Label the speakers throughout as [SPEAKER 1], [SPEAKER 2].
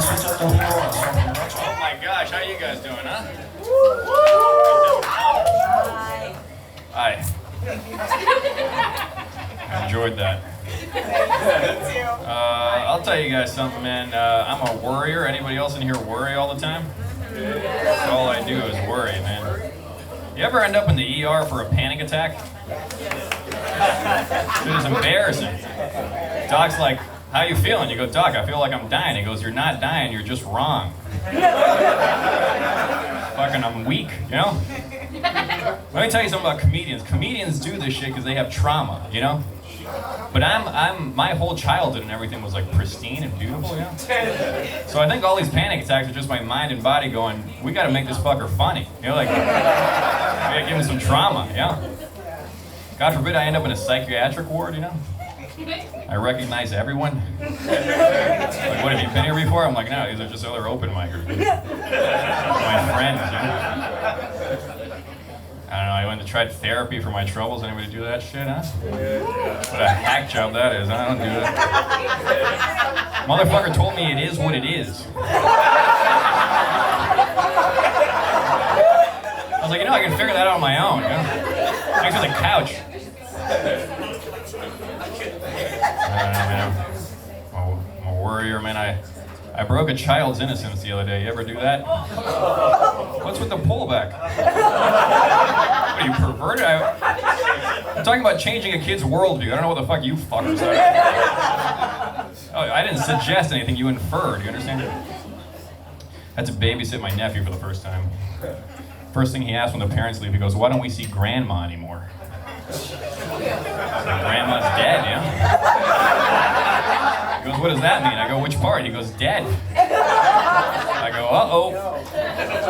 [SPEAKER 1] Oh my gosh, how you guys doing, huh? Hi. I enjoyed that. I'll tell you guys something, man. I'm a worrier. Anybody else in here worry all the time? That's all I do is worry, man. You ever end up in the ER for a panic attack? It was embarrassing. Doc's like, how you feeling? You go, Doc, I feel like I'm dying. He goes, you're not dying, you're just wrong. Fucking, I'm weak, you know? Let me tell you something about comedians. Comedians do this shit because they have trauma, you know? But my whole childhood and everything was like pristine and beautiful, you know? So I think all these panic attacks are just my mind and body going, we gotta make this fucker funny. You know, like, we gotta give him some trauma, you know? God forbid I end up in a psychiatric ward, you know? I recognize everyone. Like, what, have you been here before? I'm like, no, these are just other open micers. My friends, you know? I don't know, I went to try therapy for my troubles. Anybody do that shit, huh? What a hack job that is. I don't do that. Motherfucker told me it is what it is. I was like, you know, I can figure that out on my own, you know? Thanks for the couch. I don't know, man. I'm a worrier, man. I broke a child's innocence the other day. You ever do that? What's with the pullback? What, are you perverted? I'm talking about changing a kid's worldview. I don't know what the fuck you fuckers are. Oh, I didn't suggest anything. You inferred. You understand? I had to babysit my nephew for the first time. First thing he asked when the parents leave, he goes, why don't we see grandma anymore? Grandma's dead, yeah? He goes, what does that mean? I go, which part? He goes, dead. I go, uh-oh.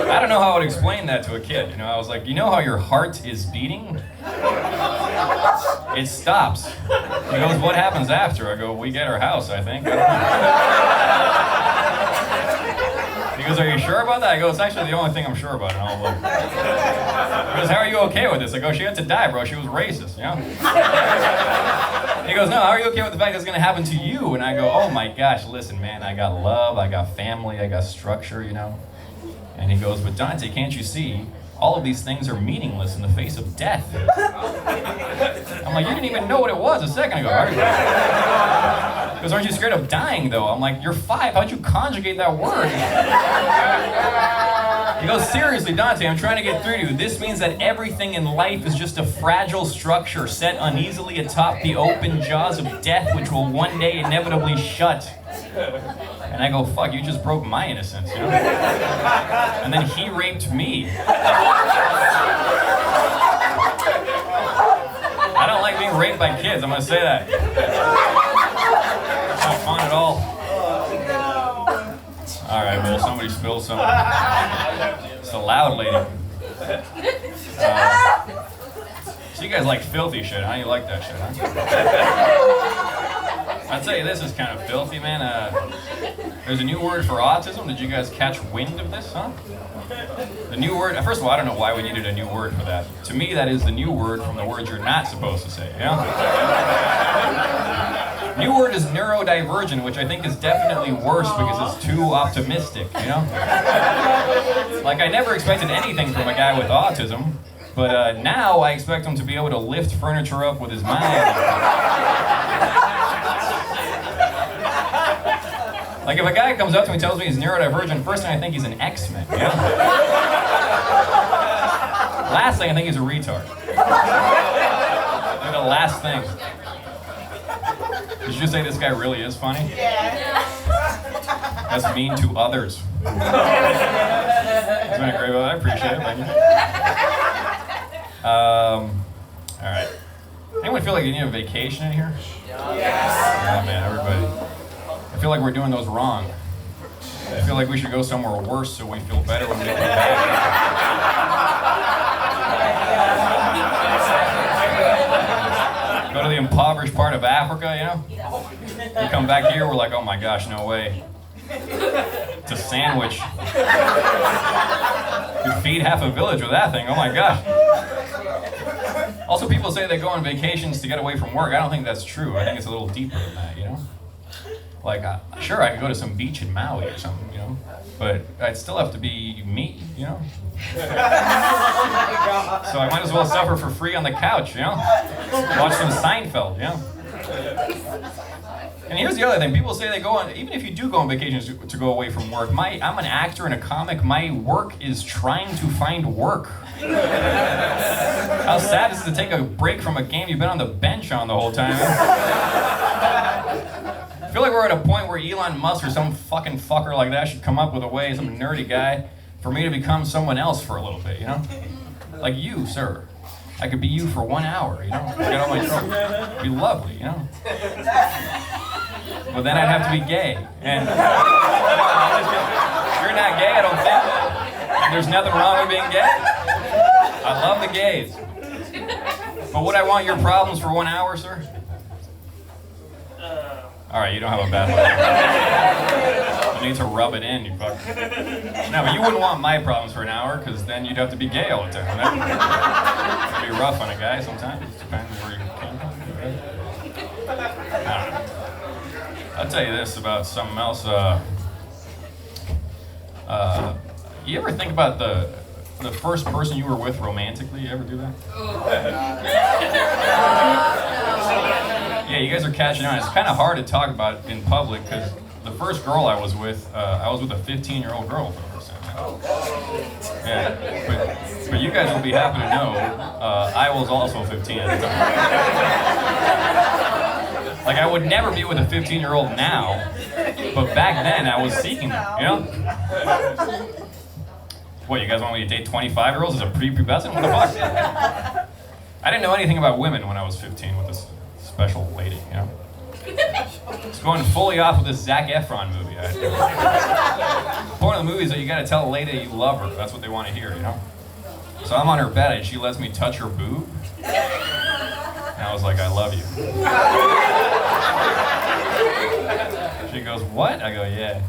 [SPEAKER 1] I don't know how I would explain that to a kid. You know, I was like, you know how your heart is beating? It stops. He goes, what happens after? I go, we get our house, I think. I don't know. He goes, are you sure about that? I go, it's actually the only thing I'm sure about in all of life. He goes, how are you okay with this? I go, she had to die, bro. She was racist, you know? He goes, no, how are you okay with the fact that's gonna happen to you? And I go, oh my gosh, listen, man, I got love, I got family, I got structure, you know? And he goes, but Dante, can't you see? All of these things are meaningless in the face of death. I'm like, you didn't even know what it was a second ago, are you? He goes, aren't you scared of dying, though? I'm like, you're 5, how'd you conjugate that word? He goes, seriously, Dante, I'm trying to get through to you. This means that everything in life is just a fragile structure set uneasily atop the open jaws of death, which will one day inevitably shut. And I go, fuck, you just broke my innocence, you know? And then he raped me. I don't like being raped by kids, I'm gonna say that. It's not fun at all. Alright, well, somebody spilled something. It's a loud lady. So you guys like filthy shit, huh? You like that shit, huh? I'll tell you, this is kind of filthy, man. There's a new word for autism. Did you guys catch wind of this, huh? The new word, first of all, I don't know why we needed a new word for that. To me, that is the new word from the words you're not supposed to say, you know? New word is neurodivergent, which I think is definitely worse because it's too optimistic, you know? Like, I never expected anything from a guy with autism, but now I expect him to be able to lift furniture up with his mind. Like, if a guy comes up to me and tells me he's neurodivergent, first thing I think he's an X-Men, you know? Last thing, I think he's a retard. Like the last thing. Did you just say this guy really is funny? Yeah. That's mean to others. It's been a great one. I appreciate it. Thank you. All right. Anyone feel like you need a vacation in here? Yes. Yeah, man, everybody. I feel like we're doing those wrong. I feel like we should go somewhere worse so we feel better when we come back. Go to the impoverished part of Africa, you know? We come back here, we're like, oh my gosh, no way. It's a sandwich. You feed half a village with that thing, oh my gosh. Also, people say they go on vacations to get away from work. I don't think that's true. I think it's a little deeper than that, you know? Like, sure, I could go to some beach in Maui or something, you know, but I'd still have to be me, you know. So I might as well suffer for free on the couch, you know. Watch some Seinfeld, you know. And here's the other thing: people say they go on, even if you do go on vacations to go away from work. I'm an actor and a comic. My work is trying to find work. How sad is it to take a break from a game you've been on the bench on the whole time? I feel like we're at a point where Elon Musk or some fucking fucker like that should come up with a way, some nerdy guy, for me to become someone else for a little bit, you know? Like you, sir. I could be you for 1 hour, you know? Get all my trouble. It'd be lovely, you know? But then I'd have to be gay. And you're not gay, I don't think. There's nothing wrong with being gay. I love the gays. But would I want your problems for 1 hour, sir? All right, you don't have a bad life. You need to rub it in, you fuck. No, but you wouldn't want my problems for an hour, because then you'd have to be gay all the time. That'd be rough on a guy sometimes. It depends where you came from. I don't know. I'll tell you this about something else. You ever think about the first person you were with romantically? You ever do that? Yeah, you guys are catching on. It's kind of hard to talk about in public because the first girl I was with a 15-year-old girl for the first time. Yeah, but you guys will be happy to know I was also 15 at the time. Like, I would never be with a 15-year-old now, but back then I was seeking them, you know? What, you guys want me to date 25-year-olds as a prepubescent? What the fuck? I didn't know anything about women when I was 15 with this special lady, you know? It's going fully off of this Zac Efron movie. The point of the movie is that you gotta tell a lady that you love her. That's what they want to hear, you know? So I'm on her bed and she lets me touch her boob. And I was like, I love you. She goes, what? I go, yeah.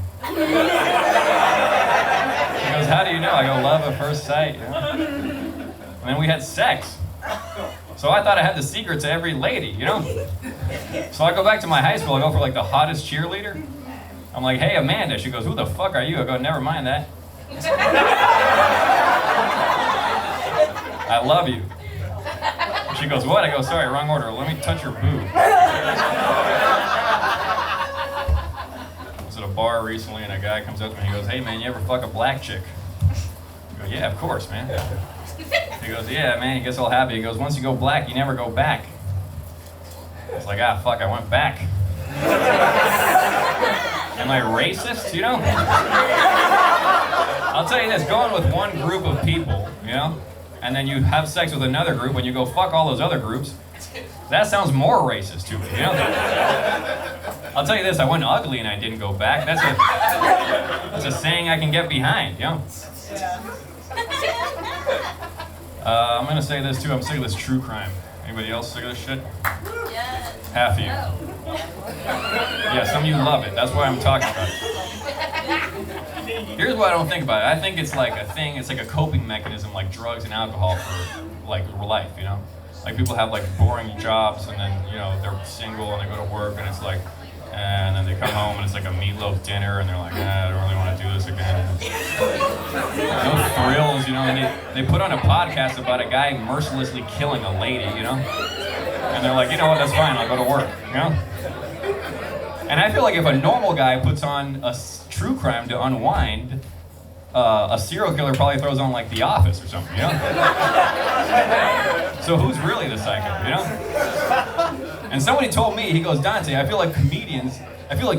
[SPEAKER 1] She goes, how do you know? I go, love at first sight. You know? And then we had sex. So I thought I had the secret to every lady, you know? So I go back to my high school, I go for like the hottest cheerleader. I'm like, hey, Amanda. She goes, who the fuck are you? I go, never mind that. I love you. She goes, what? I go, sorry, wrong order. Let me touch your boob. I was at a bar recently and a guy comes up to me and he goes, hey man, you ever fuck a black chick? I go, yeah, of course, man. He goes, yeah, man, he gets all happy. He goes, once you go black, you never go back. It's like, ah, fuck, I went back. Am I racist, you know? I'll tell you this, going with one group of people, you know, and then you have sex with another group and you go fuck all those other groups, that sounds more racist to me, you know? I'll tell you this, I went ugly and I didn't go back. That's a saying I can get behind, you know? I'm gonna say this too, I'm sick of this true crime. Anybody else sick of this shit?
[SPEAKER 2] Yes.
[SPEAKER 1] Half of you. Yeah, some of you love it. That's why I'm talking about it. Here's what I don't think about it. I think it's like a thing, it's like a coping mechanism like drugs and alcohol for like life, you know? Like people have like boring jobs and then, you know, they're single and they go to work and it's like, and then they come home and it's like a meatloaf dinner and they're like, I don't really want to do this again. No thrills, you know, and they put on a podcast about a guy mercilessly killing a lady, you know? And they're like, you know what, that's fine, I'll go to work, you know? And I feel like if a normal guy puts on a true crime to unwind, a serial killer probably throws on like The Office or something, you know? So who's really the psycho, you know? And somebody told me, he goes, Dante, I feel like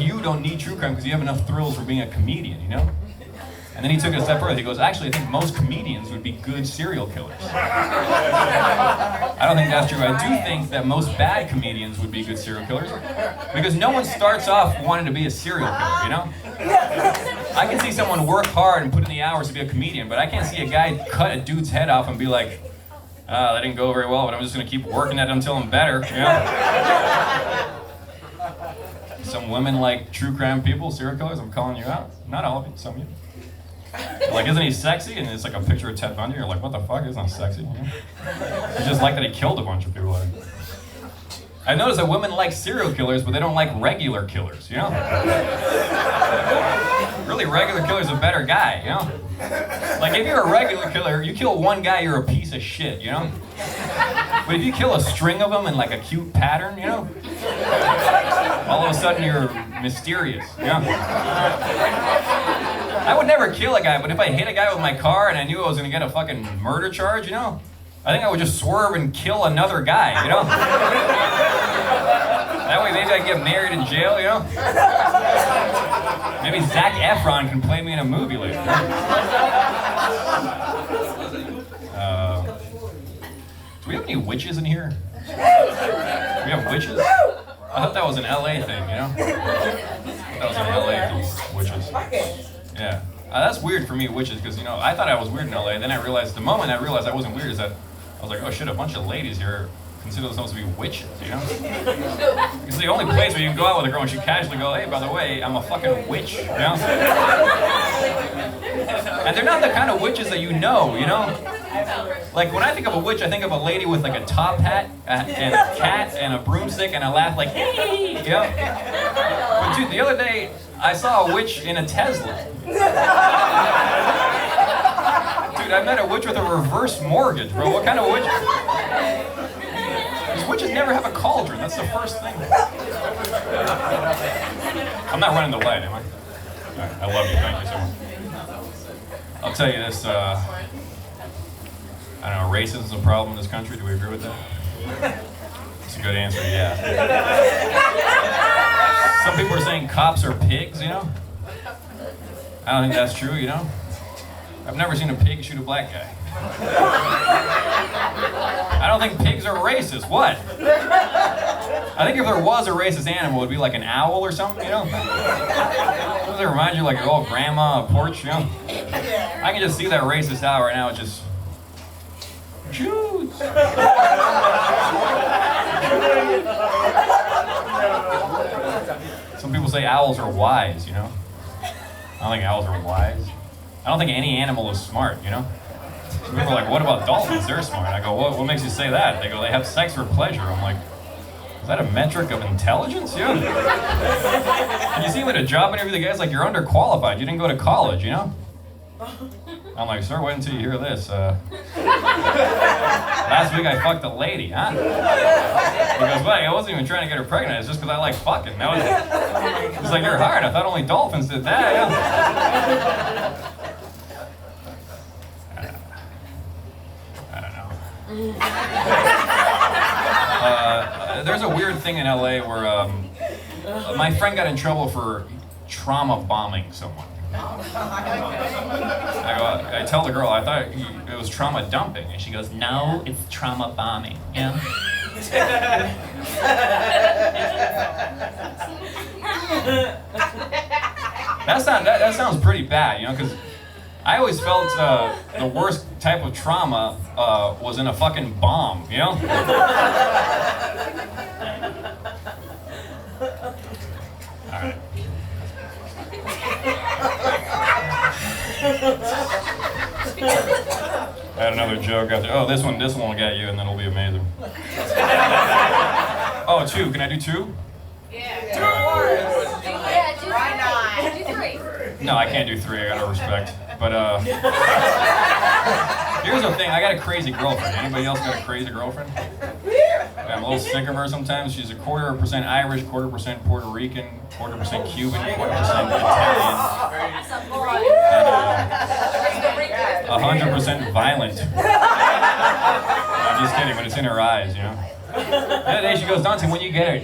[SPEAKER 1] you don't need true crime because you have enough thrills for being a comedian, you know? And then he took it a step further. He goes, actually, I think most comedians would be good serial killers. I don't think that's true. I do think that most bad comedians would be good serial killers because no one starts off wanting to be a serial killer, you know? I can see someone work hard and put in the hours to be a comedian, but I can't see a guy cut a dude's head off and be like, that didn't go very well, but I'm just going to keep working at it until I'm better, you know? Some women like true crime people, serial killers, I'm calling you out. Not all of you, some of you. Like, isn't he sexy? And it's like a picture of Ted Bundy. You're like, what the fuck? He's not sexy. You know? It's just like that he killed a bunch of people. I noticed that women like serial killers, but they don't like regular killers, you know? Really, regular killer's a better guy, you know? Like, if you're a regular killer, you kill one guy, you're a piece of shit, you know? But if you kill a string of them in like a cute pattern, you know? All of a sudden you're mysterious, you know? I would never kill a guy, but if I hit a guy with my car and I knew I was gonna get a fucking murder charge, you know? I think I would just swerve and kill another guy, you know? That way maybe I can get married in jail, you know? Maybe Zac Efron can play me in a movie later. Do we have any witches in here? Do we have witches? I thought that was an LA thing, you know? That was an LA thing, witches. Yeah. That's weird for me, witches, because, you know, I thought I was weird in LA, then I realized, the moment I realized I wasn't weird is that I was like, oh shit, a bunch of ladies here consider themselves to be witches, you know? It's the only place where you can go out with a girl and she casually go, hey, by the way, I'm a fucking witch, you know? And they're not the kind of witches that you know? Like, when I think of a witch, I think of a lady with like a top hat and a cat and a broomstick and a laugh like, hey, you know? But dude, the other day, I saw a witch in a Tesla. Dude, I met a witch with a reverse mortgage, bro. What kind of witch? These witches never have a cauldron. That's the first thing. I'm not running the light, am I? Right, I love you. Thank you so much. I'll tell you this. I don't know. Racism is a problem in this country. Do we agree with that? It's a good answer. Yeah. Some people are saying cops are pigs. You know. I don't think that's true. You know. I've never seen a pig shoot a black guy. I don't think pigs are racist. What? I think if there was a racist animal, it would be like an owl or something, you know? Doesn't it remind you of like your old grandma on a porch, you know? I can just see that racist owl right now, just... Choose! Some people say owls are wise, you know? I don't think owls are wise. I don't think any animal is smart, you know? Some people are like, what about dolphins? They're smart. I go, what makes you say that? They go, they have sex for pleasure. I'm like, is that a metric of intelligence? Yeah. And you see them at a job interview, the guy's like, you're underqualified. You didn't go to college, you know? I'm like, sir, wait until you hear this. Last week I fucked a lady, huh? He goes, well, I wasn't even trying to get her pregnant. It's just because I like fucking. He's like, you're hard. I thought only dolphins did that. Yeah. I don't know. There's a weird thing in LA where my friend got in trouble for trauma bombing someone. I tell the girl, I thought it was trauma dumping, and she goes, no, it's trauma bombing, you know? That sounds pretty bad, you know, because I always felt the worst type of trauma was in a fucking bomb, you know? All right. I had another joke out there. Oh, this one will get you, and then it'll be amazing. Oh, two. Can I do two?
[SPEAKER 2] Yeah. 2 more. Yeah, do why not? Do 3.
[SPEAKER 1] No, I can't do 3. I gotta respect. But here's the thing. I got a crazy girlfriend. Anybody else got a crazy girlfriend? I'm a little sick of her sometimes. She's 1/4% Irish, 1/4% Puerto Rican, 1/4% Cuban, 1/4% Italian, and 100% violent. I'm just kidding, but it's in her eyes, you know. The other day she goes, Dante, when you gonna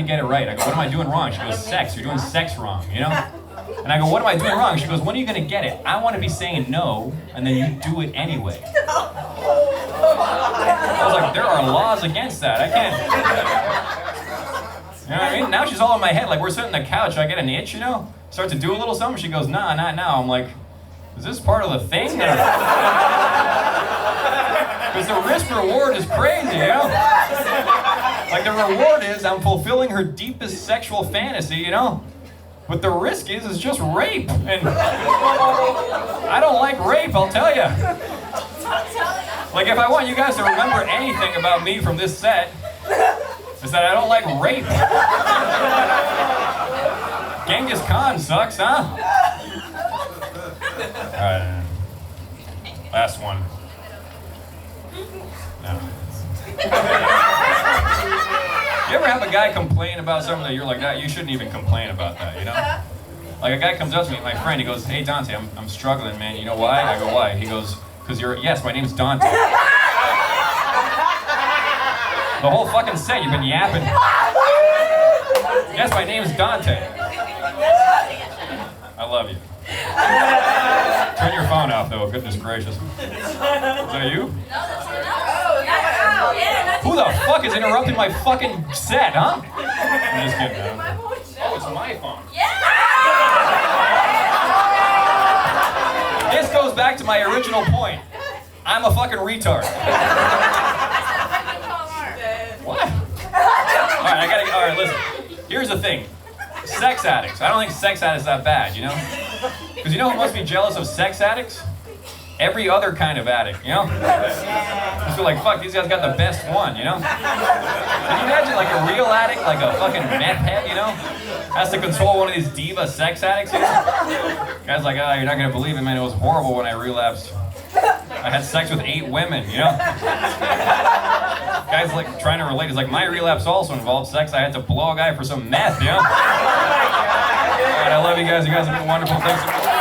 [SPEAKER 1] get it right? I go, what am I doing wrong? She goes, sex. You're doing sex wrong, you know. And I go, what am I doing wrong? She goes, when are you gonna get it? I want to be saying no, and then you do it anyway. I was like, there are laws against that. I can't. You know what I mean? Now she's all in my head. Like, we're sitting on the couch. I get an itch, you know? Start to do a little something. She goes, nah, not now. I'm like, is this part of the thing? Because the risk reward is crazy, you know? Like, the reward is I'm fulfilling her deepest sexual fantasy, you know? But the risk is just rape. And I don't like rape, I'll tell you. Like, if I want you guys to remember anything about me from this set, Is that I don't like rape. Genghis Khan sucks, huh? Alright. Last one. No. You ever have a guy complain about something that you're like, that you shouldn't even complain about that, you know? Like a guy comes up to me, my friend, he goes, hey Dante, I'm struggling, man. You know why? I go, why? He goes, because yes, my name's Dante. The whole fucking set, you've been yapping. Yes, my name's Dante. I love you. Turn your phone off, though. Goodness gracious. Is that you? Who the fuck is interrupting my fucking set, huh? I'm just kidding, man. Oh, it's my phone. This goes back to my original point. I'm a fucking retard. What? Alright, listen. Here's the thing. Sex addicts. I don't think sex addicts are that bad, you know? Because you know who must be jealous of sex addicts? Every other kind of addict, you know? Just feel like, fuck, these guys got the best one, you know? Can you imagine like a real addict, like a fucking meth head, you know? Has to console one of these diva sex addicts here? Guy's like, you're not gonna believe it, man, it was horrible when I relapsed. I had sex with 8 women, you know? Guy's like trying to relate. He's like, my relapse also involved sex. I had to blow a guy for some meth, you know? Alright, I love you guys. You guys have been wonderful. Thanks so much.